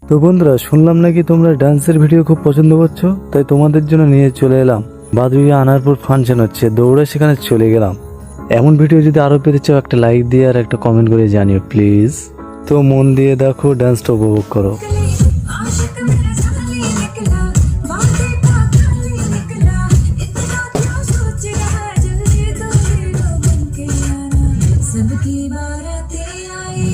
তো বন্ধুরা, শুনলাম নাকি তোমরা ডান্সের ভিডিও খুব পছন্দ করছো, তাই তোমাদের জন্য নিয়ে চলে এলাম। বাদুইয়া আনারপুর ফাংশন হচ্ছে, দৌড়ে সেখানে চলে গেলাম। এমন ভিডিও যদি আরো পেতে চাও, একটা লাইক দিয়ে আর একটা কমেন্ট করে জানিও প্লিজ। তো মন দিয়ে দেখো, ডান্সটা উপভোগ করো। आशिक मेरा जाने निकला बातें का खाली निकला इतना क्या सोच रहा जल्दी तो हीरो बन के आना सबकी बारातें आई